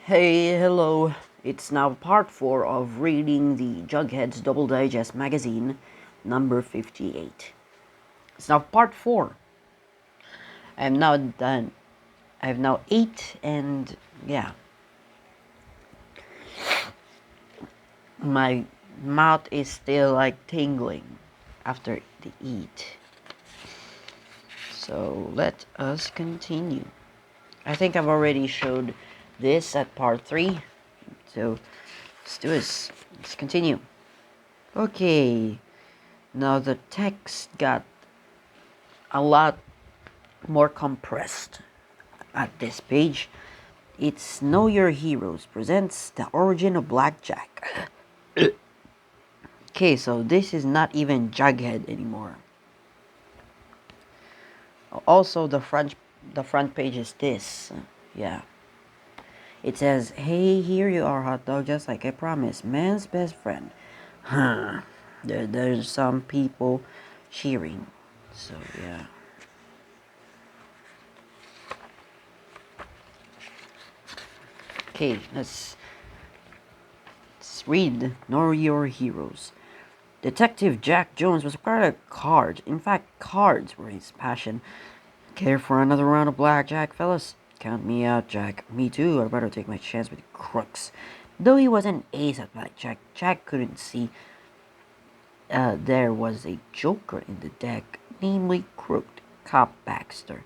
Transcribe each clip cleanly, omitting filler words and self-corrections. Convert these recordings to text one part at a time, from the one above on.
Hey, hello. It's now part 4 of reading the Jughead's Double Digest magazine, number 58. It's now part 4. I'm now done. I have now 8, and yeah, my mouth is still like tingling after the eat. So let us continue. I think I've already showed this at part 3, so let's do this. Let's continue. Okay, now the text got a lot more compressed at this page. It's Know Your Heroes presents the origin of Blackjack. Okay, so this is not even Jughead anymore. Also, the front page is this. Yeah. It says, "Hey, here you are, hot dog, just like I promised. Man's best friend." Huh. There's some people cheering. So yeah. Okay, let's read Know Your Heroes. Detective Jack Jones was quite a card. In fact, cards were his passion. Care for another round of blackjack, fellas? Count me out, Jack. Me too. I'd better take my chance with crooks. Though he was an ace at blackjack, Jack couldn't see there was a joker in the deck, namely Crooked Cop Baxter.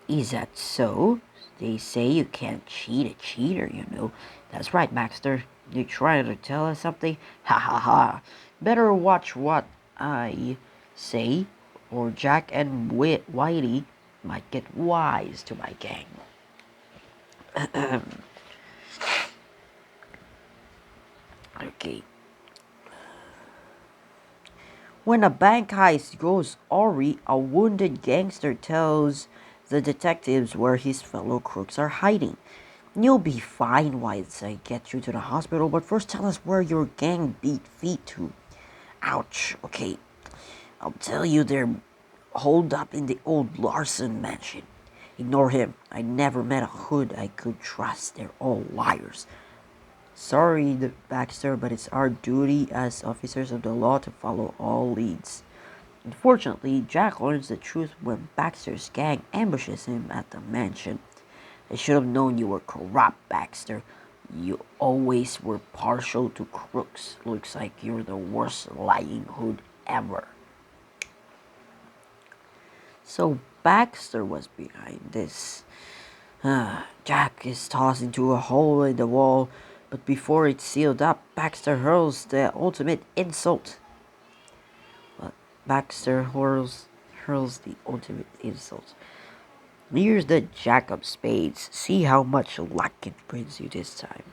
Is that so? They say you can't cheat a cheater, you know. That's right, Baxter. You trying to tell us something? Ha ha ha. Better watch what I say, or Jack and Whitey might get wise to my gang. Okay. When a bank heist goes awry, a wounded gangster tells the detectives where his fellow crooks are hiding. "You'll be fine once I get you to the hospital, but first tell us where your gang beat feet to." Ouch. Okay, I'll tell you they're holed up in the old Larson mansion. Ignore him. I never met a hood I could trust. They're all liars. Sorry, Baxter, but it's our duty as officers of the law to follow all leads. Unfortunately, Jack learns the truth when Baxter's gang ambushes him at the mansion. "I should have known you were corrupt, Baxter. You always were partial to crooks. Looks like you're the worst lying hood ever." So Baxter was behind this. Jack is tossed into a hole in the wall, but before it's sealed up, Baxter hurls the ultimate insult. Well, Baxter hurls the ultimate insult. "Here's the jack of spades. See how much luck it brings you this time."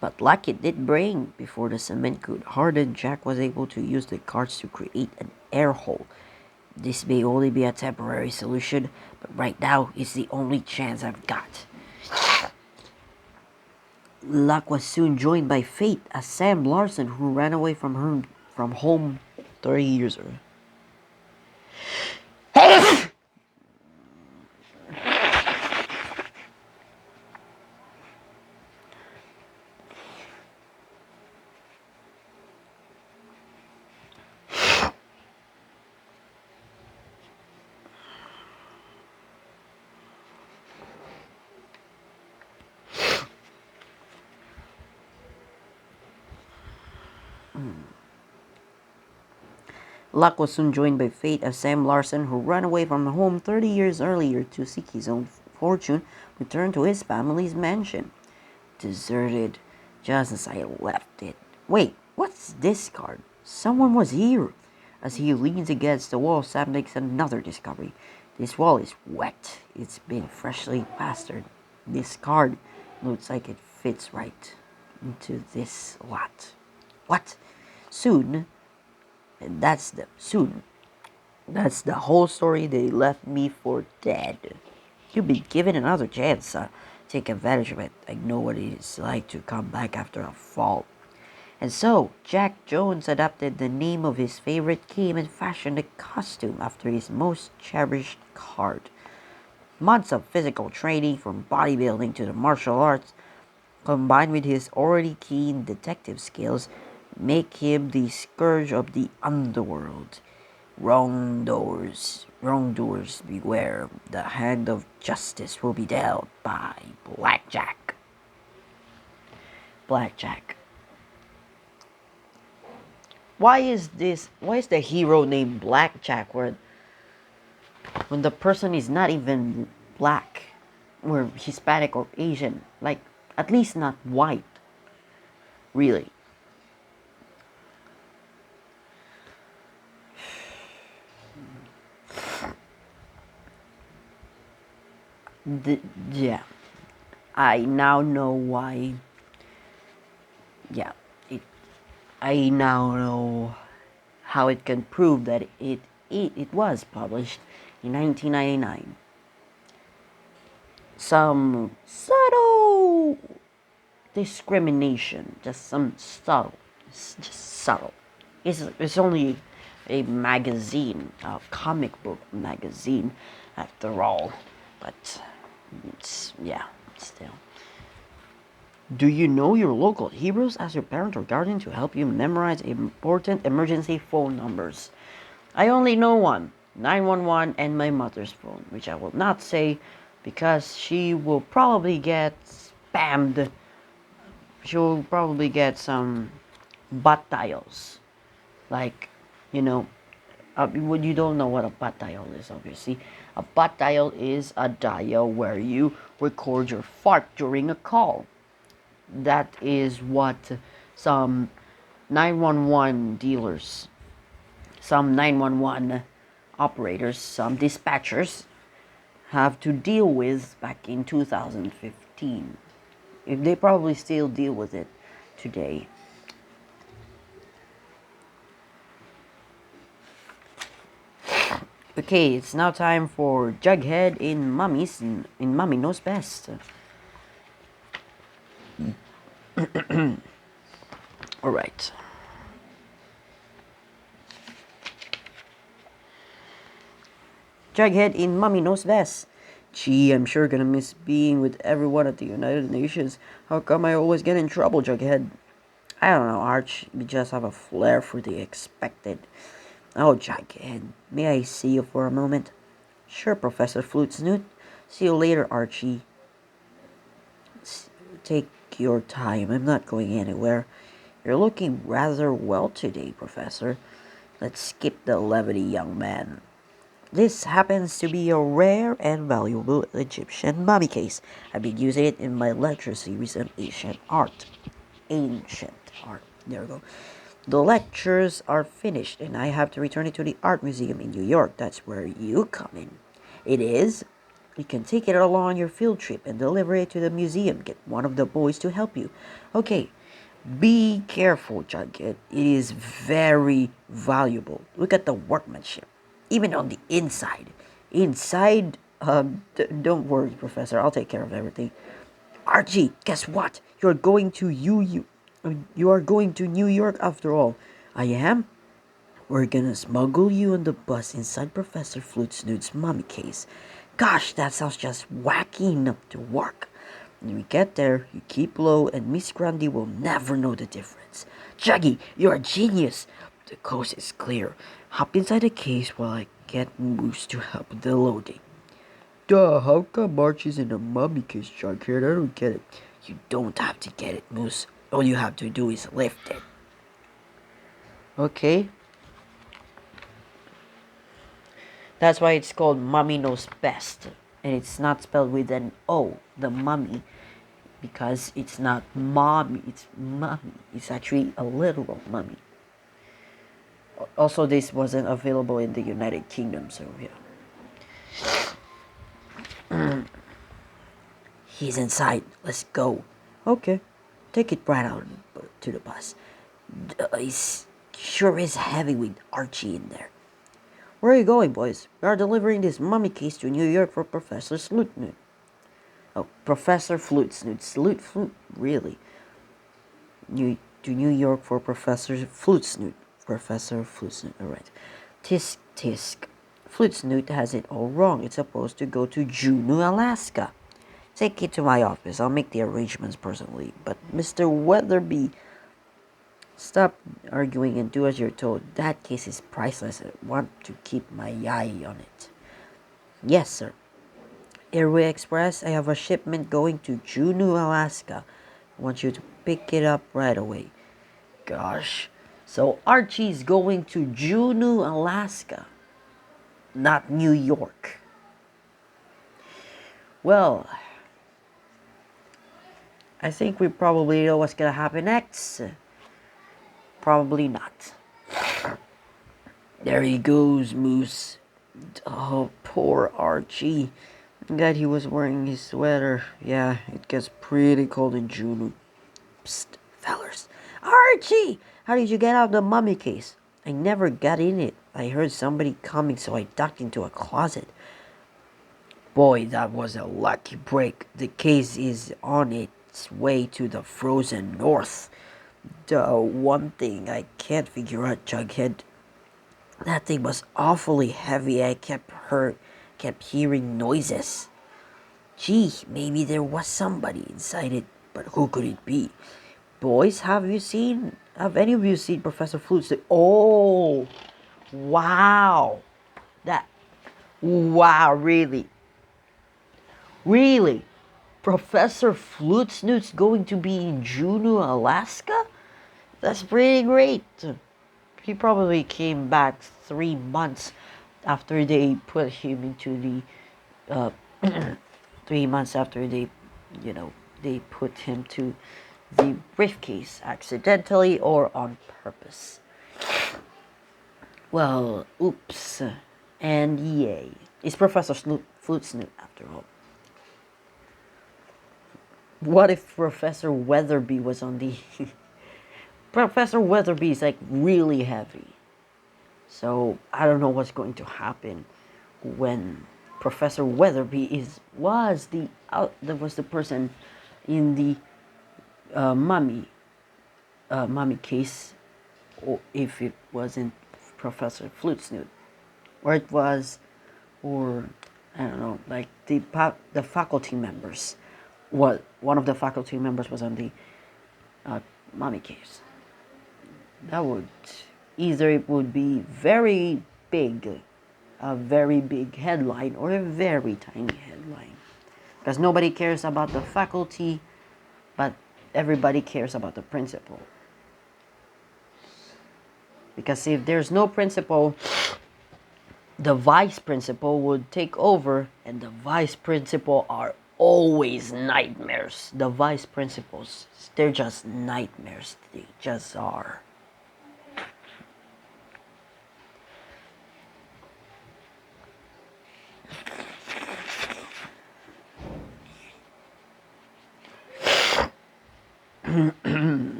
But luck it did bring. Before the cement could harden, Jack was able to use the cards to create an air hole. "This may only be a temporary solution, but right now it's the only chance I've got." Luck was soon joined by fate as Sam Larson, who ran away from home 30 years ago. Luck was soon joined by fate as Sam Larson, who ran away from home 30 years earlier to seek his own fortune, returned to his family's mansion. Deserted, just as I left it. Wait, what's this card? Someone was here. As he leans against the wall, Sam makes another discovery. This wall is wet. It's been freshly plastered. This card looks like it fits right into this lot. What? Soon, and that's the whole story. They left me for dead. You've been given another chance. Take advantage of it. I know what it is like to come back after a fall. And so, Jack Jones adopted the name of his favorite game and fashioned a costume after his most cherished card. Months of physical training from bodybuilding to the martial arts, combined with his already keen detective skills, make him the scourge of the underworld. Wrongdoers beware. The hand of justice will be dealt by Blackjack. Blackjack. Why is the hero named Blackjack when the person is not even black or Hispanic or Asian? Like, at least not white. Really. The, yeah. I now know why. Yeah. It, I now know how it can prove that it was published in 1999. Some subtle discrimination, just subtle. It's only a magazine, a comic book magazine, after all. But it's yeah, still. Do you know your local heroes as your parent or guardian to help you memorize important emergency phone numbers? I only know one, 911, and my mother's phone, which I will not say because she will probably get spammed. She'll probably get some butt dials. Like, you know, you don't know what a butt dial is, obviously. A butt dial is a dial where you record your fart during a call. That is what some 911 dealers, some 911 operators, some dispatchers have to deal with back in 2015. If they probably still deal with it today. Okay, it's now time for Jughead in Mummy Knows Best. Alright. Jughead in Mummy Knows Best. Gee, I'm sure gonna miss being with everyone at the United Nations. How come I always get in trouble, Jughead? I don't know, Arch. You just have a flair for the expected. Oh, Jughead, may I see you for a moment? Sure, Professor Flute Snoot. See you later, Archie. Take your time. I'm not going anywhere. You're looking rather well today, Professor. Let's skip the levity, young man. This happens to be a rare and valuable Egyptian mummy case. I've been using it in my lecture series on ancient art. Ancient art. There we go. The lectures are finished and I have to return it to the art museum in New York. That's where you come in. It is. You can take it along on your field trip and deliver it to the museum. Get one of the boys to help you. Okay, be careful, Jughead. It is very valuable. Look at the workmanship. Even on the inside. Inside, don't worry, Professor. I'll take care of everything. Archie, guess what? You are going to New York after all. I am? We're gonna smuggle you on the bus inside Professor Flute Snoot's mummy case. Gosh, that sounds just wacky enough to work. When we get there, you keep low and Miss Grundy will never know the difference. Juggy, you're a genius. The coast is clear. Hop inside the case while I get Moose to help with the loading. Duh, how come Archie's in a mummy case, Jughead? I don't get it. You don't have to get it, Moose. All you have to do is lift it. Okay. That's why it's called Mummy Knows Best. And it's not spelled with an O, the mummy. Because it's not mommy, it's mummy. It's actually a literal mummy. Also, this wasn't available in the United Kingdom, so yeah. He's inside. Let's go. Okay. Take it right out to the bus. It sure is heavy with Archie in there. Where are you going, boys? We are delivering this mummy case to New York for Professor Flute Snoot. Oh, Professor Flute Snoot. Flute? Really? To New York for Professor Flute Snoot. Professor Flute Snoot. Alright. Tisk, tisk. Flute Snoot has it all wrong. It's supposed to go to Juneau, Alaska. Take it to my office. I'll make the arrangements personally. But Mr. Weatherby, stop arguing and do as you're told. That case is priceless. I want to keep my eye on it. Yes, sir. Airway Express, I have a shipment going to Juneau, Alaska. I want you to pick it up right away. Gosh. So Archie's going to Juneau, Alaska, not New York. Well, I think we probably know what's gonna happen next. Probably not. There he goes, Moose. Oh, poor Archie. Glad he was wearing his sweater. Yeah, it gets pretty cold in June. Psst, fellers. Archie! How did you get out of the mummy case? I never got in it. I heard somebody coming, so I ducked into a closet. Boy, that was a lucky break. The case is on its way to the frozen north. The one thing I can't figure out, Jughead, that thing was awfully heavy. I kept hearing noises. Gee, maybe there was somebody inside it, but who could it be? Boys, have any of you seen Professor Flutes? Oh, wow. Wow, really? Really? Professor Flute Snoot's going to be in Juneau, Alaska? That's pretty great. He probably came back 3 months after they put him into the 3 months after they put him to the briefcase accidentally or on purpose. Well, oops, and yay. It's Professor Flute Snoot after all. What if Professor Weatherby was on the... Professor Weatherby is like really heavy. So I don't know what's going to happen when Professor Weatherby was the person in the mummy case, or if it wasn't Professor Flute Snoot, or it was, or I don't know, like the faculty members. What one of the faculty members was on the mummy case. That would either it would be very big, a very big headline, or a very tiny headline, because nobody cares about the faculty, but everybody cares about the principal. Because if there's no principal, the vice principal would take over, and the vice principal are always nightmares. The vice principals, they're just nightmares. They just are.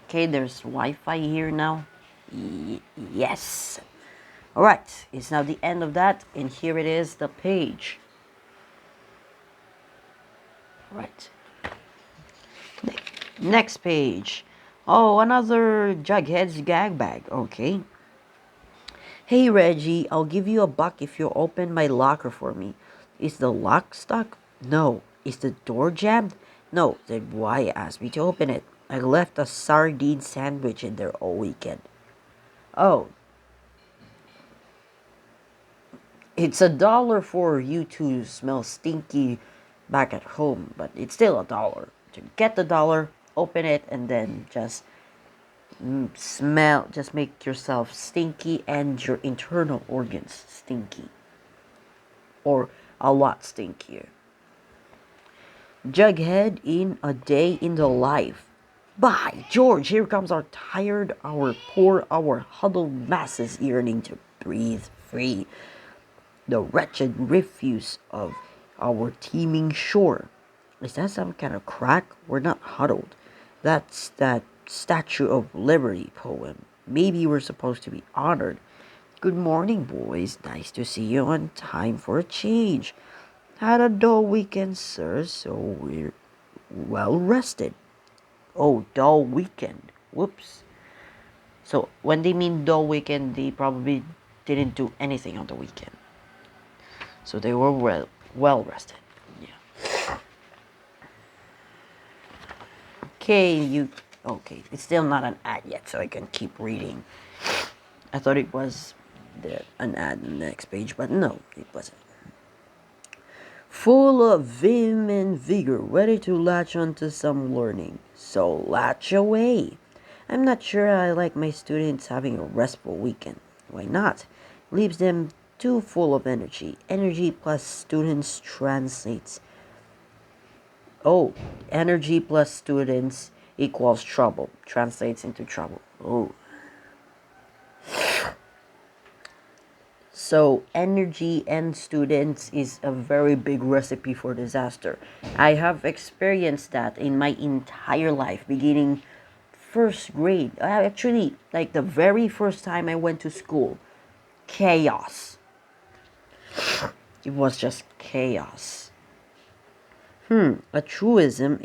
Okay, there's Wi-Fi here now. Yes. Alright, it's now the end of that, and here it is, the page. Right. Next page. Oh, another Jughead's gag bag. Okay. Hey Reggie, I'll give you $1 if you open my locker for me. Is the lock stuck? No. Is the door jammed? No. Then why ask me to open it? I left a sardine sandwich in there all weekend. Oh. It's $1 for you to smell stinky back at home, but it's still $1. To get the dollar, open it, and then just smell, just make yourself stinky and your internal organs stinky. Or a lot stinkier. Jughead in a day in the life. By George, here comes our poor, our huddled masses yearning to breathe free. The wretched refuse of our teeming shore. Is that some kind of crack? We're not huddled. That's that Statue of Liberty poem. Maybe we're supposed to be honored. Good morning, boys. Nice to see you on time for a change. Had a dull weekend, sir, so we're well rested. Oh, dull weekend. Whoops. So when they mean dull weekend, they probably didn't do anything on the weekend. So they were well rested. Yeah. Okay, you. Okay, it's still not an ad yet, so I can keep reading. I thought it was an ad on the next page, but no, it wasn't. Full of vim and vigor, ready to latch onto some learning. So latch away. I'm not sure I like my students having a restful weekend. Why not? Leaves them too full of energy. Energy plus students translates. Oh, energy plus students equals trouble. Translates into trouble. Oh. So, energy and students is a very big recipe for disaster. I have experienced that in my entire life, beginning first grade. Actually, like the very first time I went to school, chaos. It was just chaos. A truism,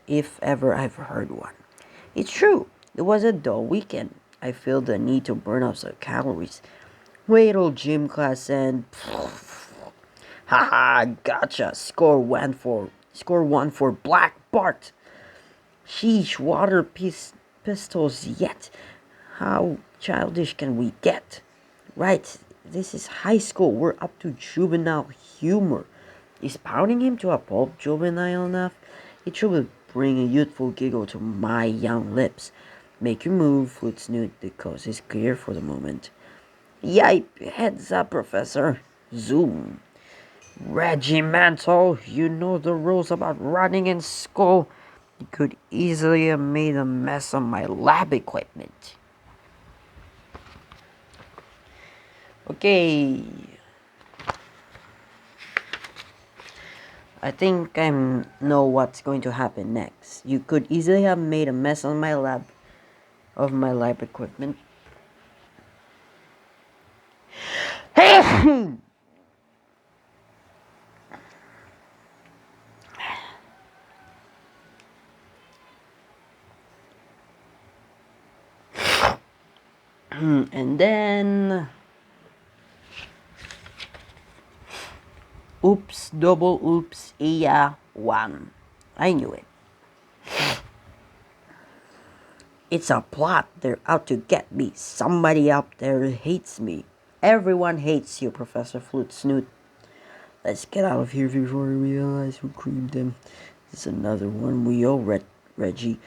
if ever I've heard one. It's true. It was a dull weekend. I feel the need to burn off some calories. Wait till gym class and haha, gotcha. Score one for Black Bart. Sheesh, pistols yet. How childish can we get? Right, this is high school. We're up to juvenile humor. Is pounding him to a pulp juvenile enough? It should bring a youthful giggle to my young lips. Make your move, Foot Snoot. The coast is clear for the moment. Yipe, heads up, Professor. Zoom. Regimental, you know the rules about running in school. You could easily have made a mess of my lab equipment. Okay. I think I know what's going to happen next. You could easily have made a mess on my lab equipment. And then oops, double oops, yeah, one. I knew it. It's a plot. They're out to get me. Somebody out there hates me. Everyone hates you, Professor Flute Snoot. Let's get out of here before we realize who creamed them. This is another one we owe Reggie.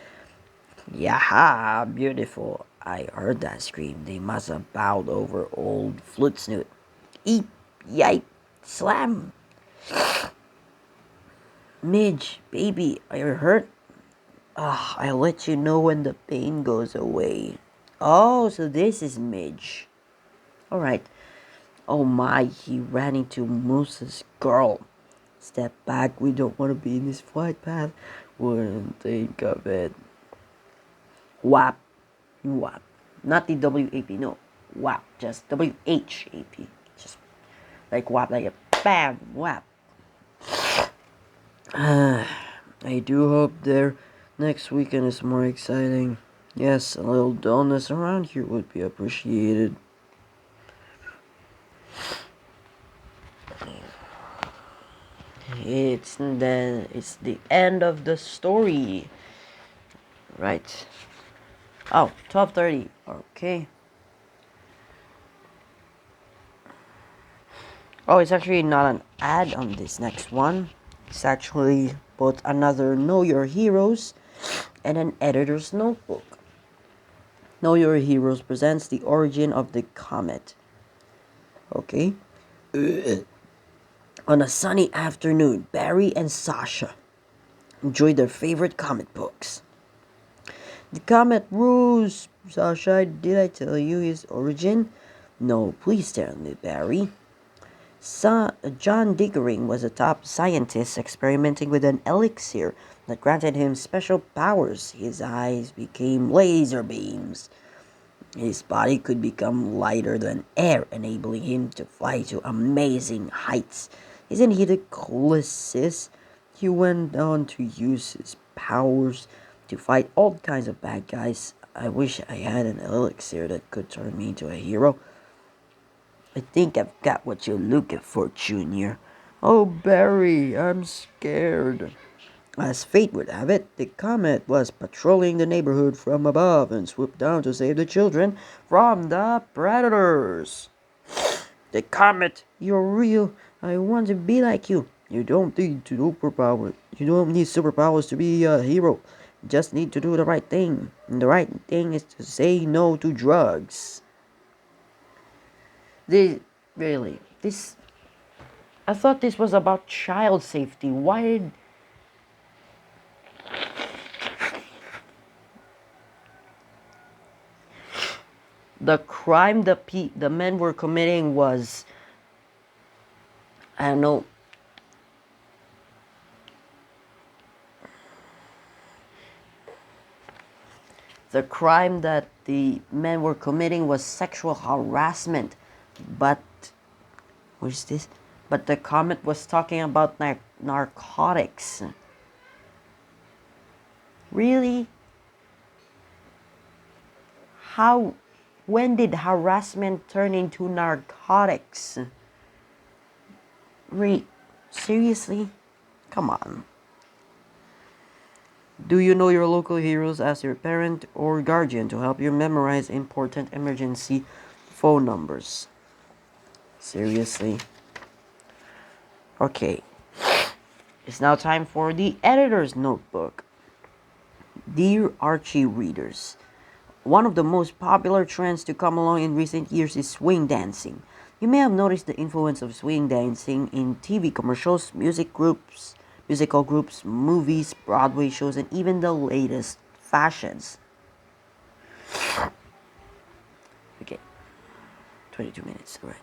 Yaha, beautiful. I heard that scream. They must have bowed over old Flute Snoot. Eep, yipe, slam. Midge, baby, are you hurt? I'll let you know when the pain goes away. Oh, so this is Midge. Alright. Oh my, he ran into Moose's girl. Step back, we don't want to be in this flight path. Wouldn't think of it. WAP. WAP. Not the WAP, no. WAP. Just WHAP. Just like WAP, like a bam, WAP. I do hope their next weekend is more exciting. Yes, a little dullness around here would be appreciated. It's the end of the story. Right. Oh, 12:30. Okay. Oh, it's actually not an ad on this next one. It's actually both another Know Your Heroes and an editor's notebook. Know Your Heroes presents the origin of the comet. Okay. On a sunny afternoon, Barry and Sasha enjoyed their favorite comic books. The comet rose. Sasha, did I tell you his origin? No, please tell me, Barry. John Dickering was a top scientist experimenting with an elixir that granted him special powers. His eyes became laser beams. His body could become lighter than air, enabling him to fly to amazing heights. Isn't he the coolest, sis? He went on to use his powers to fight all kinds of bad guys. I wish I had an elixir that could turn me into a hero. I think I've got what you're looking for, Junior. Oh, Barry, I'm scared. As fate would have it, the comet was patrolling the neighborhood from above and swooped down to save the children from the predators. The comet, you're real. I want to be like you. You don't need superpowers. You don't need superpowers to be a hero. You just need to do the right thing. And the right thing is to say no to drugs. This really this I thought this was about child safety. Why did the crime the men were committing was, I don't know, the crime that the men were committing was sexual harassment. But what is this? But the comment was talking about narcotics. Really? How? When did harassment turn into narcotics? Seriously? Come on. Do you know your local heroes as your parent or guardian to help you memorize important emergency phone numbers? Seriously? Okay. It's now time for the editor's notebook. Dear Archie readers, one of the most popular trends to come along in recent years is swing dancing. You may have noticed the influence of swing dancing in TV commercials, musical groups, movies, Broadway shows, and even the latest fashions. Okay, 22 minutes, alright.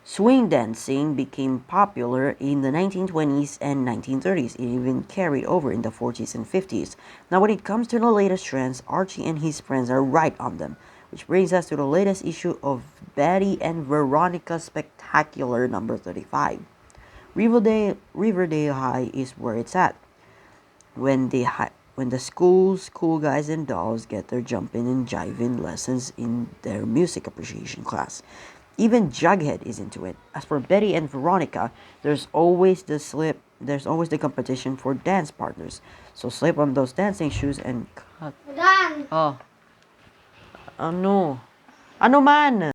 Swing dancing became popular in the 1920s and 1930s. It even carried over in the 40s and 50s. Now, when it comes to the latest trends, Archie and his friends are right on them. Which brings us to the latest issue of Betty and Veronica Spectacular number 35. Riverdale High is where it's at. When the school's cool guys and dolls get their jumping and jiving lessons in their music appreciation class. Even Jughead is into it. As for Betty and Veronica, there's always the competition for dance partners. So slip on those dancing shoes and cut. Oh. Ano? Ano man?